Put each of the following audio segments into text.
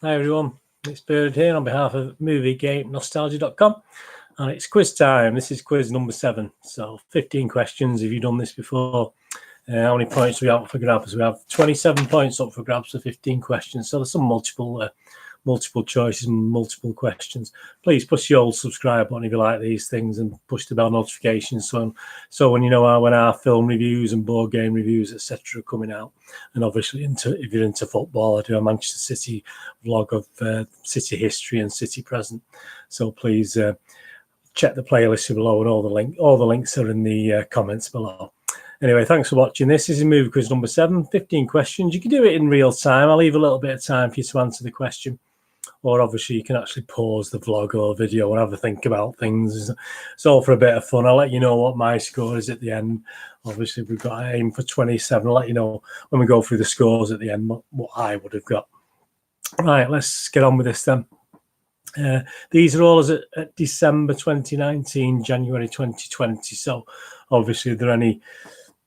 Hi everyone, it's Bird here on behalf of MovieGameNostalgia.com, and it's quiz time. This is quiz number 7, so 15 questions. If you've done this before, how many points do we have up for grabs? We have 27 points up for grabs for 15 questions, so there's some multiple choices and multiple questions. Please push the old subscribe button if you like these things, and push the bell notifications so when you know when our film reviews and board game reviews etc. are coming out. And obviously if you're into football, I do a Manchester City vlog of City history and City present, so please check the playlist below, and all the links are in the comments below. Anyway, thanks for watching. This is movie quiz number 7, 15 questions. You can do it in real time. I'll leave a little bit of time for you to answer the question. Or obviously you can actually pause the vlog or video and have a think about things. It's all for a bit of fun. I'll let you know what my score is at the end. Obviously we've got to aim for 27. I'll let you know when we go through the scores at the end what I would have got. Right, let's get on with this then. These are all as at December 2019, January 2020. So obviously if there are any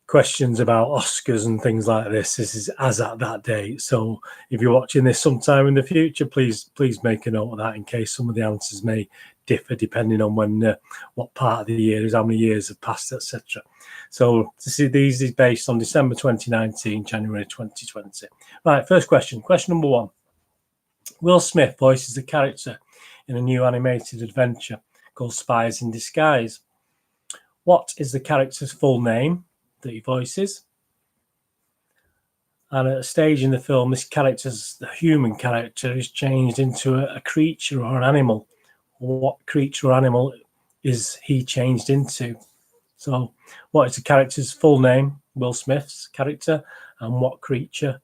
questions about Oscars and things like this is as at that date. So if you're watching this sometime in the future, please make a note of that, in case some of the answers may differ depending on when what part of the year is, how many years have passed, etc. So these is based on December 2019, January 2020. Right, first question number 1. Will Smith voices a character in a new animated adventure called Spies in Disguise. What is the character's full name that he voices? And at a stage in the film, the human character is changed into a creature or an animal. What creature or animal is he changed into? So what is the character's full name, Will Smith's character, and what creature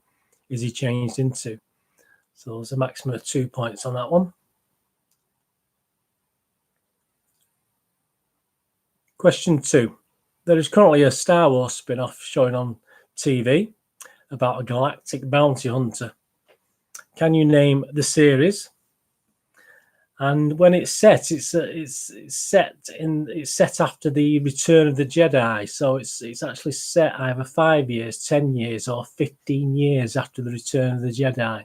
is he changed into? So there's a maximum of 2 points on that one. Question 2. There is currently a Star Wars spin-off showing on TV about a galactic bounty hunter. Can you name the series? And when it's set, it's set after the Return of the Jedi. So it's actually set either 5 years, 10 years, or 15 years after the Return of the Jedi.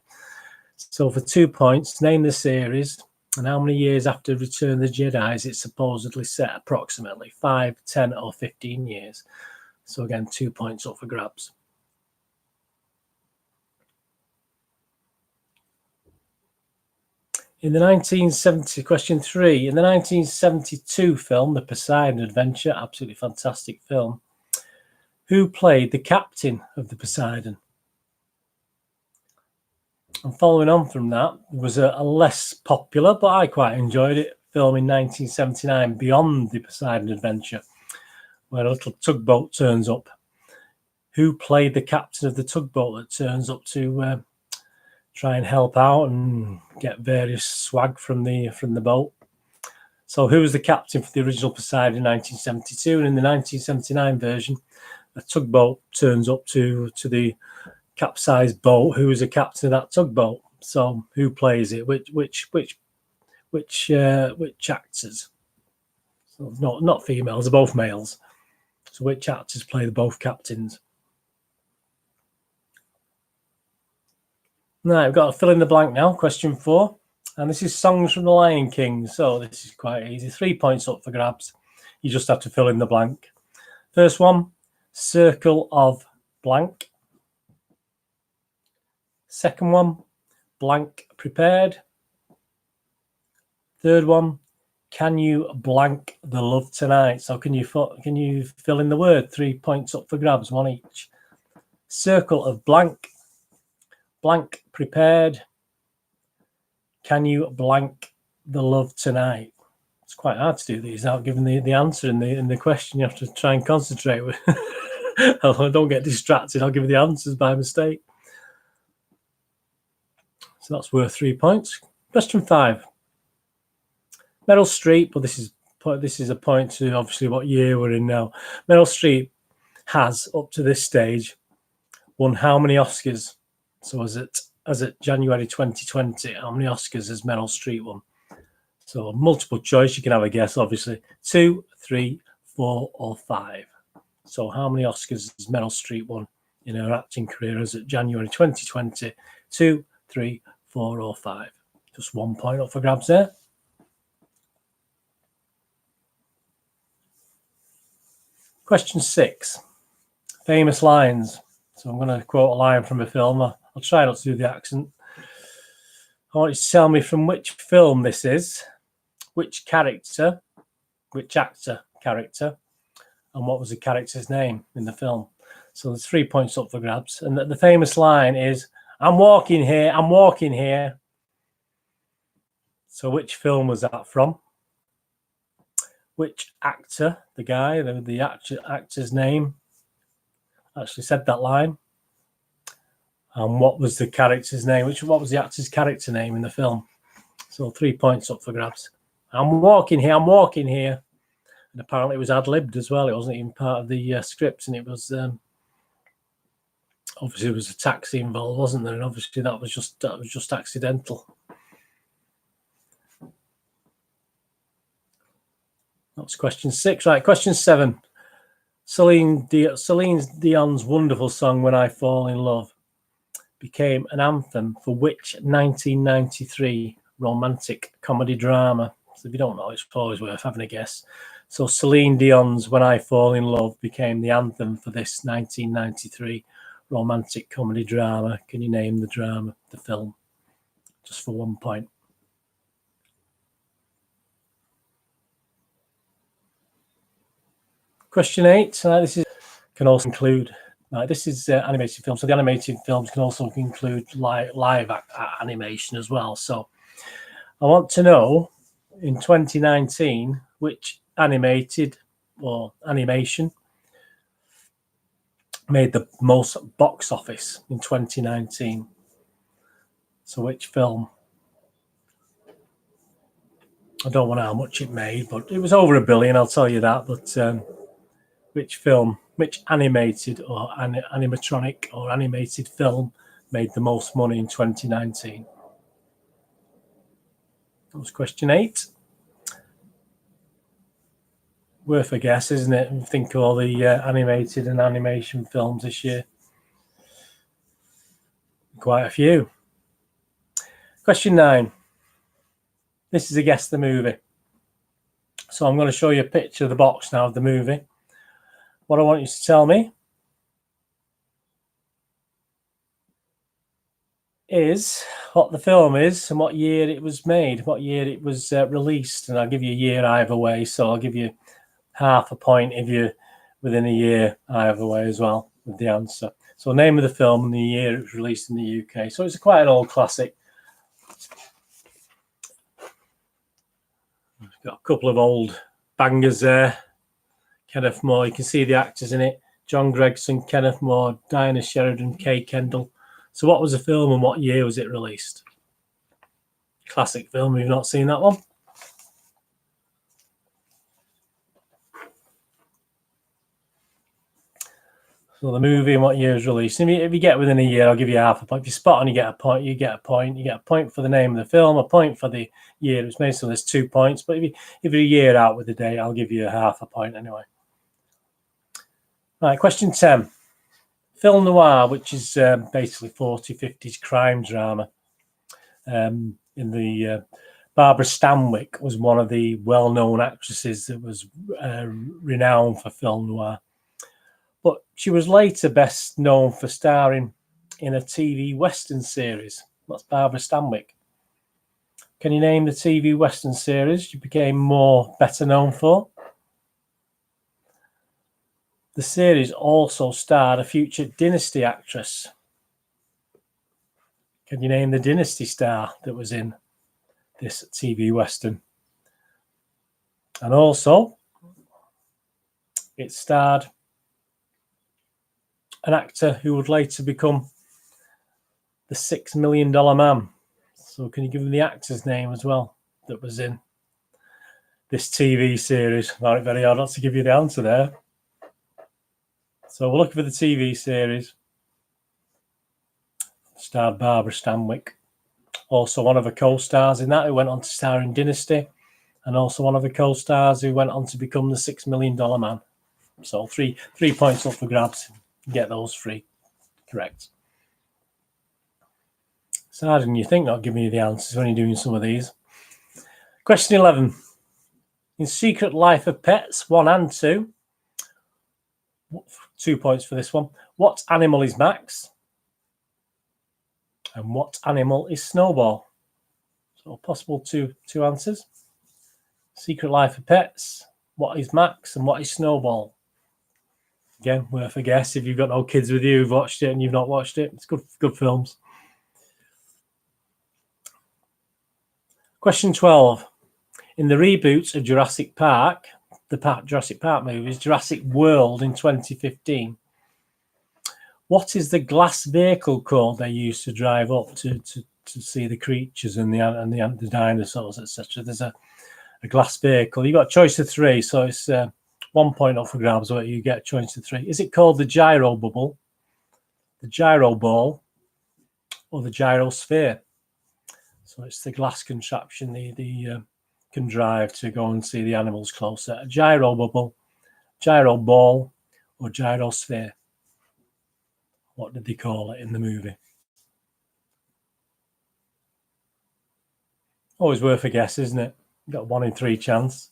So for 2 points, name the series and how many years after Return of the Jedi is it supposedly set approximately? 5, 10, or 15 years. So again, 2 points up for grabs. In the 1970, question 3, in the 1972 film, The Poseidon Adventure, absolutely fantastic film, who played the captain of the Poseidon? And following on from that was a less popular, but I quite enjoyed it, film in 1979, Beyond the Poseidon Adventure, where a little tugboat turns up. Who played the captain of the tugboat that turns up to try and help out and get various swag from the boat? So who was the captain for the original Poseidon in 1972? And in the 1979 version, a tugboat turns up to the capsized boat. Who is the captain of that tugboat? So who plays it? Which actors? So not females, they're both males. So which actors play the both captains? Now we've got to fill in the blank now. Question 4, and this is songs from The Lion King. So this is quite easy. 3 points up for grabs. You just have to fill in the blank. First one, Circle of Blank. Second one, Blank Prepared. Third one, Can You Blank the Love Tonight? So can you fill in the word? 3 points up for grabs, 1 each. Circle of Blank, Blank Prepared, Can You Blank the Love Tonight? It's quite hard to do these without giving the answer in the question. You have to try and concentrate. Don't get distracted. I'll give you the answers by mistake. So that's worth 3 points. Question 5. Meryl Streep, well, this is a point to obviously what year we're in now. Meryl Streep has, up to this stage, won how many Oscars? So as it January 2020, how many Oscars has Meryl Streep won? So multiple choice, you can have a guess, obviously. 2, 3, 4, or 5. So how many Oscars has Meryl Streep won in her acting career as it January 2020? 2, 3, 4 or 5. Just 1 point up for grabs there. Question 6. Famous lines. So I'm going to quote a line from a film. I'll try not to do the accent. I want you to tell me from which film this is, which character, which actor character, and what was the character's name in the film. So there's 3 points up for grabs. And the famous line is, "I'm walking here, I'm walking here." So which film was that from? Which actor, the guy, the actor's name actually said that line? And what was the character's name? What was the actor's character name in the film? So 3 points up for grabs. I'm walking here, I'm walking here. And apparently it was ad-libbed as well. It wasn't even part of the script, and it was obviously there was a taxi involved, wasn't there? And obviously that was just accidental. That's question 6. Right, question 7. Celine Dion's wonderful song "When I Fall in Love" became an anthem for which 1993 romantic comedy drama? So if you don't know, it's always worth having a guess. So Celine Dion's "When I Fall in Love" became the anthem for this 1993 romantic comedy drama. Can you name the drama, the film? Just for 1 point. Question 8. This can also include. This is animated film. So the animated films can also include live animation as well. So I want to know, in 2019, which animated or animation made the most box office in 2019. So which film? I don't know how much it made, but it was over $1 billion, I'll tell you that. But which film, which animated or animatronic or animated film made the most money in 2019? That was question 8. Worth a guess, isn't it? Think of all the animated and animation films this year. Quite a few. Question 9. This is a guess the movie. So I'm going to show you a picture of the box now of the movie. What I want you to tell me is what the film is and what year it was made, what year it was released. And I'll give you a year either way. So I'll give you half a point if you're within a year either way as well with the answer. So name of the film and the year it was released in the UK. So it's quite an old classic. Got a couple of old bangers there. Kenneth More, you can see the actors in it. John Gregson, Kenneth More, Diana Sheridan, Kay Kendall. So what was the film and what year was it released? Classic film, we've not seen that one. So the movie and what year was released. If you get within a year, I'll give you half a point. If you spot on, you get a point. You get a point. You get a point for the name of the film, a point for the year it was made. So there's 2 points. But if you're a year out with the date, I'll give you half a point anyway. All right, question 10. Film noir, which is basically 40s, 50s crime drama. In the Barbara Stanwyck was one of the well-known actresses that was renowned for film noir. But she was later best known for starring in a TV Western series. That's Barbara Stanwyck. Can you name the TV Western series she became better known for? The series also starred a future Dynasty actress. Can you name the Dynasty star that was in this TV Western? And also, it starred an actor who would later become the $6 Million Man. So can you give me the actor's name as well that was in this TV series? I find it very hard not to give you the answer there. So we're looking for the TV series. Starred Barbara Stanwyck. Also one of her co-stars in that who went on to star in Dynasty. And also one of her co-stars who went on to become the $6 Million Man. So three points up for grabs. Get those 3 correct. It's harder than you think not giving you the answers when you're doing some of these. Question 11. In Secret Life of Pets 1 and 2, 2 points for this one. What animal is Max? And what animal is Snowball? So possible two answers. Secret Life of Pets, what is Max, and what is Snowball? Again, worth a guess if you've got no kids with you who've watched it and you've not watched it. It's good films. Question 12. In the reboot of Jurassic Park, the Jurassic Park movies, Jurassic World in 2015, what is the glass vehicle called they used to drive up to see the creatures and the dinosaurs, etc.? There's a glass vehicle. You've got a choice of 3, so it's 1 point up for grabs, but you get a choice of 3. Is it called the gyro bubble, the gyro ball, or the gyrosphere? So it's the glass contraption the can drive to go and see the animals closer. A gyro bubble, gyro ball, or gyrosphere. What did they call it in the movie? Always worth a guess, isn't it? You've got 1 in 3 chance.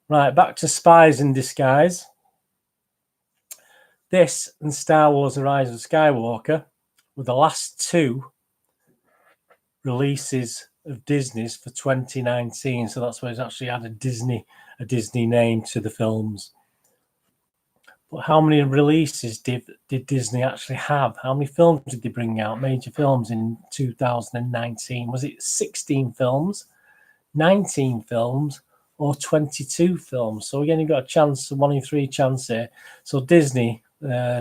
Right, back to Spies in Disguise. This and Star Wars: The Rise of Skywalker were the last 2 releases of Disney's for 2019. So that's where it's actually had a Disney name to the films. But how many releases did Disney actually have? How many films did they bring out, major films, in 2019? Was it 16 films, 19 films, or 22 films? So again, you've got a chance, 1 in 3 chance here. So Disney,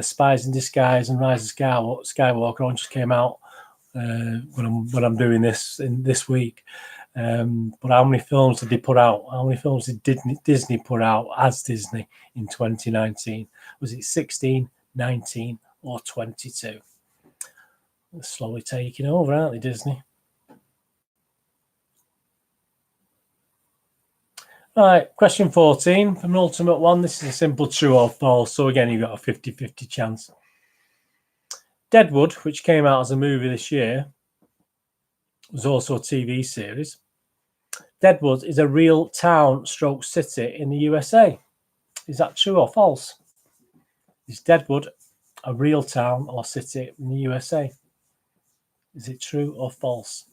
Spies in Disguise and Rise of Skywalker all just came out when I'm doing this in this week. But how many films did they put out? How many films did Disney put out as Disney in 2019? Was it 16, 19, or 22? They're slowly taking over, aren't they, Disney? All right, question 14 from an ultimate one. This is a simple true or false. So again, you've got a 50-50 chance. Deadwood, which came out as a movie this year, was also a TV series. Deadwood is a real town / city in the USA. Is that true or false? Is Deadwood a real town or city in the USA? Is it true or false?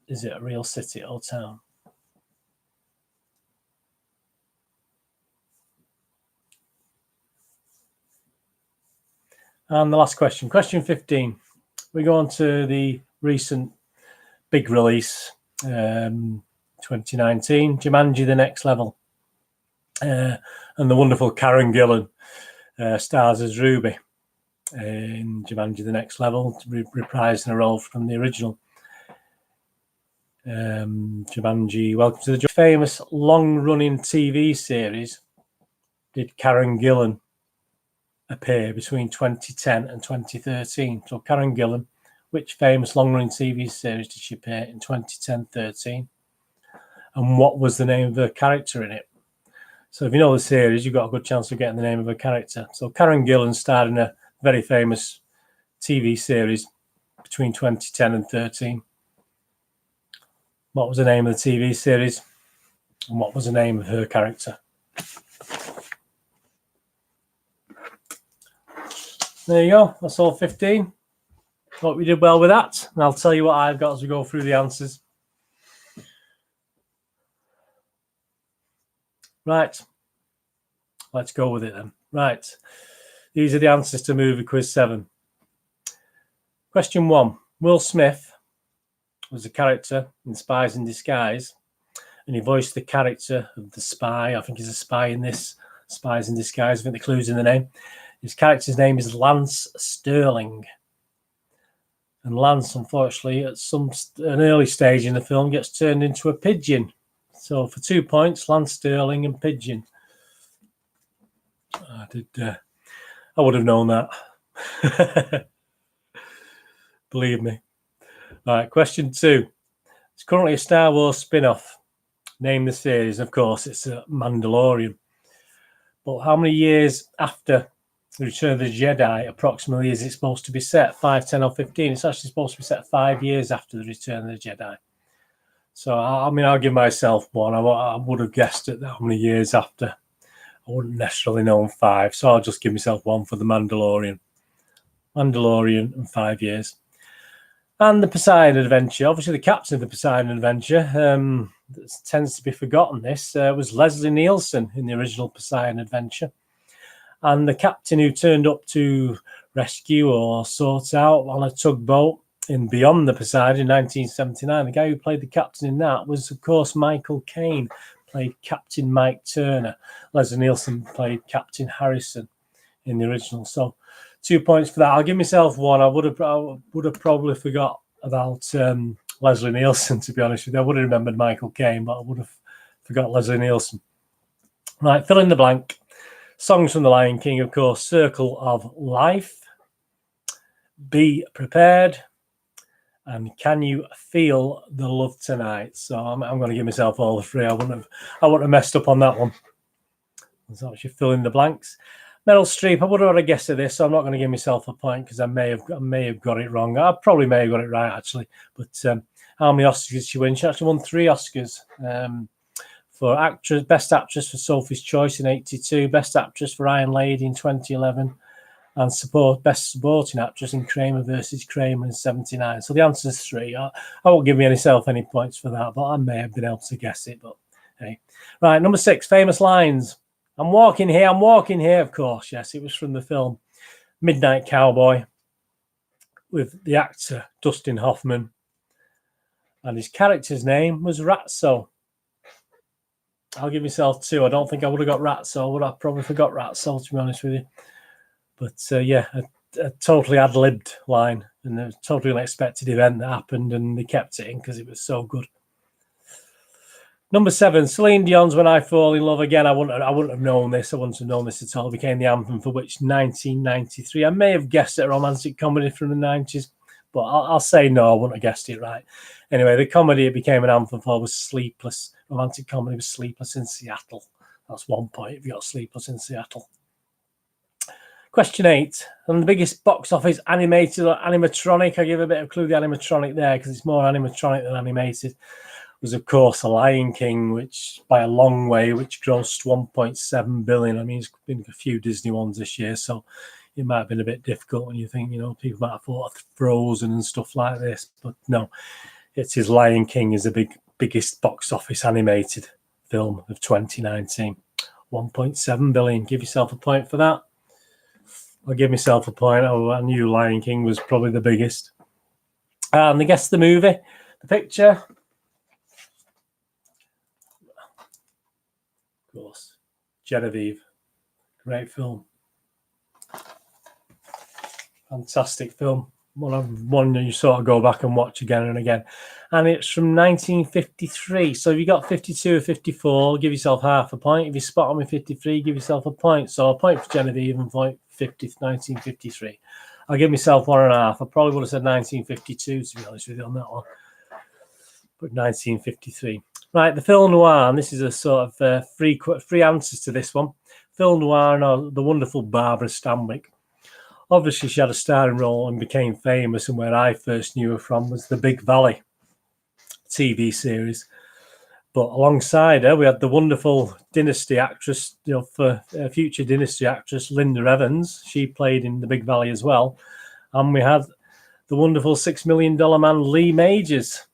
Is it a real city or town? And the last question, question 15. We go on to the recent big release, 2019, Jumanji: The Next Level. And the wonderful Karen Gillan stars as Ruby in Jumanji: The Next Level, reprising a role from the original Jumanji. Welcome to the famous long-running TV series. Did Karen Gillan appear between 2010 and 2013? So Karen Gillan, which famous long-running TV series did she appear in 2010-13? And what was the name of her character in it? So if you know the series, you've got a good chance of getting the name of her character. So Karen Gillan starred in a very famous TV series between 2010 and 13. What was the name of the TV series? And what was the name of her character? There you go. That's all 15. Hope we did well with that. And I'll tell you what I've got as we go through the answers. Right. Let's go with it then. Right. These are the answers to Movie Quiz 7. Question 1. Will Smith was a character in Spies in Disguise, and he voiced the character of the spy. I think he's a spy in this Spies in Disguise. I think the clue's in the name. His character's name is Lance Sterling. And Lance, unfortunately, at an early stage in the film, gets turned into a pigeon. So for 2 points, Lance Sterling and pigeon. I would have known that. Believe me. All right, question 2. It's currently a Star Wars spin-off. Name the series. Of course, it's a Mandalorian. But how many years after The Return of the Jedi approximately is it supposed to be set? 5, 10 or 15? It's actually supposed to be set 5 years after the Return of the Jedi. So, I mean, I'll give myself 1. I would have guessed it how many years after. I wouldn't necessarily know 5. So I'll just give myself 1 for the Mandalorian. Mandalorian and 5 years. And the Poseidon Adventure. Obviously, the captain of the Poseidon Adventure that tends to be forgotten. This was Leslie Nielsen in the original Poseidon Adventure. And the captain who turned up to rescue or sort out on a tugboat in Beyond the Poseidon in 1979, the guy who played the captain in that was, of course, Michael Caine, played Captain Mike Turner. Leslie Nielsen played Captain Harrison in the original. So 2 points for that. I'll give myself 1. I would have probably forgot about Leslie Nielsen, to be honest with you. I would have remembered Michael Caine, but I would have forgot Leslie Nielsen. Right, fill in the blank. Songs from The Lion King, of course, Circle of Life, Be Prepared, and Can You Feel the Love Tonight? So I'm going to give myself all the 3. I wouldn't have messed up on that one. So actually fill in the blanks. Meryl Streep, I would have had a guess at this, so I'm not going to give myself a point because I may have got it wrong. I probably may have got it right, actually. But how many Oscars did she win? She actually won 3 Oscars. For actress, Best Actress for Sophie's Choice in 1982, Best Actress for Iron Lady in 2011, and Best Supporting Actress in Kramer versus Kramer in 1979. So the answer is 3. I won't give myself any points for that, but I may have been able to guess it. But hey, right, number 6, famous lines. I'm walking here, of course. Yes, it was from the film Midnight Cowboy with the actor Dustin Hoffman. And his character's name was Ratso. I'll give myself 2. I don't think I would have got Ratso. I would have probably forgot Ratso, to be honest with you. But yeah, a totally ad-libbed line and a totally unexpected event that happened, and they kept it in because it was so good. Number 7, Celine Dion's When I Fall in Love. Again, I wouldn't have known this. I wouldn't have known this at all. It became the anthem for which 1993. I may have guessed it, a romantic comedy from the 90s, but I'll say no, I wouldn't have guessed it right. Anyway, the comedy it became an anthem for was Sleepless. Romantic comedy was Sleepless in Seattle. That's 1 point if you got Sleepless in Seattle. Question 8. And the biggest box office animated or animatronic, I give a bit of clue the animatronic there because it's more animatronic than animated, was of course The Lion King, which by a long way, which grossed 1.7 billion. I mean, it's been a few Disney ones this year, so it might have been a bit difficult when you think, people might have thought of Frozen and stuff like this, but no, it's his Lion King is the biggest box office animated film of 2019. 1.7 billion. Give yourself a point for that. I'll give myself a point. Oh, I knew Lion King was probably the biggest. And the guess the movie, the picture. Of course, Genevieve. Great film. Fantastic film. One you sort of go back and watch again and again. And it's from 1953. So if you got 52 or 54, give yourself half a point. If you spot on with 53, give yourself a point. So a point for Genevieve and point 1953. I'll give myself 1.5. I probably would have said 1952, to be honest with you, on that one. But 1953. Right, the film noir, and this is a sort of free answers to this one. Film noir and the wonderful Barbara Stanwyck. Obviously, she had a starring role and became famous, and where I first knew her from was The Big Valley TV series. But alongside her, we had the wonderful Dynasty actress, for future Dynasty actress, Linda Evans. She played in The Big Valley as well. And we had the wonderful $6 Million Man, Lee Majors.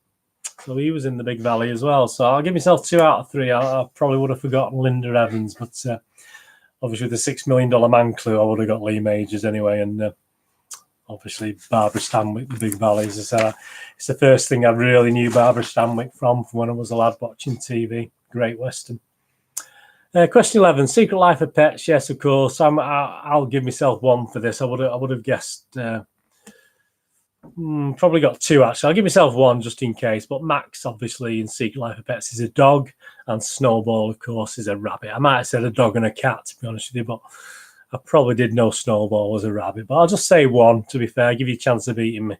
So he was in The Big Valley as well. So I'll give myself 2 out of 3. I probably would have forgotten Linda Evans, but obviously the $6 Million Man clue, I would have got Lee Majors anyway. And obviously Barbara Stanwyck, The Big Valley. As I said, it's the first thing I really knew Barbara Stanwyck from when I was a lad watching TV. Great Western. Question 11, Secret Life of Pets. Yes, of course. I'll give myself 1 for this. I would have guessed. Probably got 2 actually. I'll give myself 1 just in case. But Max, obviously, in Secret Life of Pets is a dog, and Snowball, of course, is a rabbit. I might have said a dog and a cat, to be honest with you, but I probably did know Snowball was a rabbit. But I'll just say 1 to be fair. I'll give you a chance of beating me.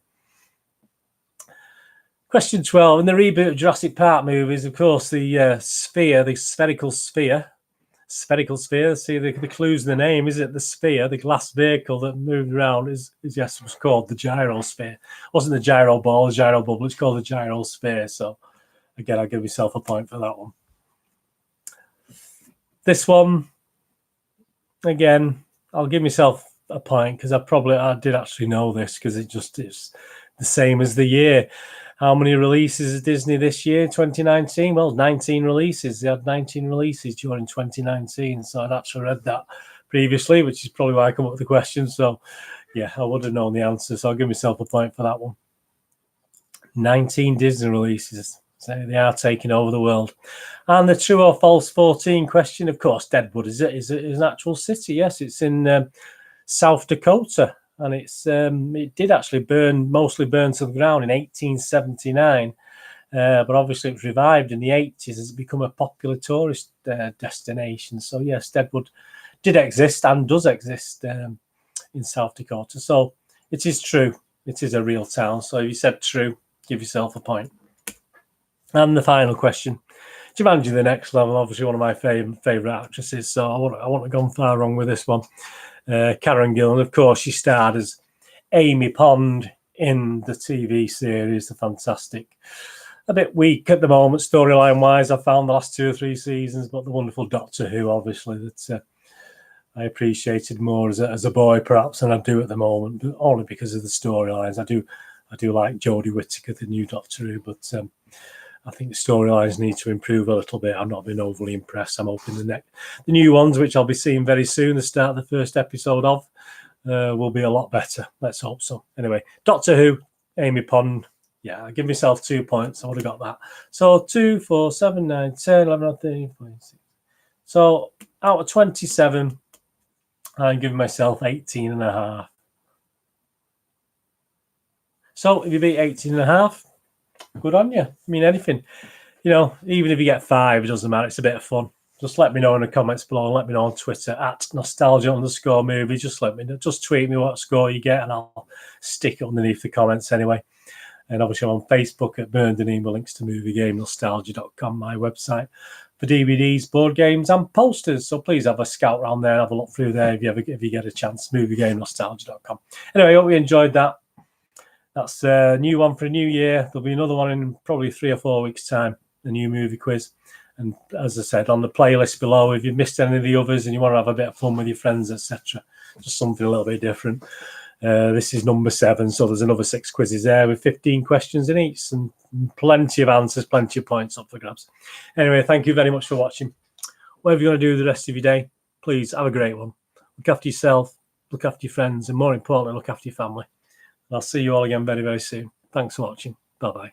Question 12. In the reboot of Jurassic Park movies, of course, the sphere, the spherical sphere, spherical sphere. See, the clues in the name, is it? The sphere, the glass vehicle that moved around is yes, was called the gyrosphere. It wasn't the gyro ball, the gyro bubble. It's called the gyrosphere. So again, I'll give myself a point for that one. This one, again, I'll give myself a point because I did actually know this because it's the same as the year. How many releases is Disney this year, 2019? Well, 19 releases. They had 19 releases during 2019. So I'd actually read that previously, which is probably why I come up with the question. So, yeah, I would have known the answer. So I'll give myself a point for that one. 19 Disney releases. So they are taking over the world. And the true or false 14 question, of course, Deadwood is an actual city. Yes, it's in South Dakota. And it did actually mostly burn to the ground in 1879. But obviously it was revived in the 80s as it's become a popular tourist destination. So yes, Deadwood did exist and does exist in South Dakota. So it is true. It is a real town. So if you said true, give yourself a point. And the final question. Jumanji: The Next Level, obviously one of my favourite actresses. So I wouldn't have gone far wrong with this one. Karen Gillan, of course, she starred as Amy Pond in the TV series, The Fantastic. A bit weak at the moment, storyline-wise, I found the last 2 or 3 seasons, but the wonderful Doctor Who, obviously, that I appreciated more as a boy, perhaps, than I do at the moment, but only because of the storylines. I do like Jodie Whittaker, the new Doctor Who, but I think the storylines need to improve a little bit. I've not been overly impressed. I'm hoping the new ones, which I'll be seeing very soon, the start of the first episode of, will be a lot better. Let's hope so. Anyway, Doctor Who, Amy Pond. Yeah, I give myself 2 points. I would have got that. So 2, 4, 7, 9, 10, 11, 13, 14, 16. So out of 27, I'm giving myself 18.5. So if you beat 18.5, good on you. I mean, anything, even if you get 5, it doesn't matter. It's a bit of fun. Just let me know in the comments below, and let me know on Twitter at nostalgia_movie. Just let me know. Just tweet me what score you get, and I'll stick it underneath the comments anyway. And obviously I'm on Facebook at Burned and Email, links to moviegamenostalgia.com, my website, for DVDs, board games, and posters. So please have a scout around there, have a look through there if you get a chance. moviegamenostalgia.com. Anyway, I hope you enjoyed that. That's a new one for a new year. There'll be another one in probably 3 or 4 weeks' time, a new movie quiz. And as I said, on the playlist below, if you've missed any of the others and you want to have a bit of fun with your friends, etc., just something a little bit different. This is number 7, so there's another 6 quizzes there with 15 questions in each and plenty of answers, plenty of points up for grabs. Anyway, thank you very much for watching. Whatever you're going to do the rest of your day, please have a great one. Look after yourself, look after your friends, and more importantly, look after your family. I'll see you all again very, very soon. Thanks for watching. Bye-bye.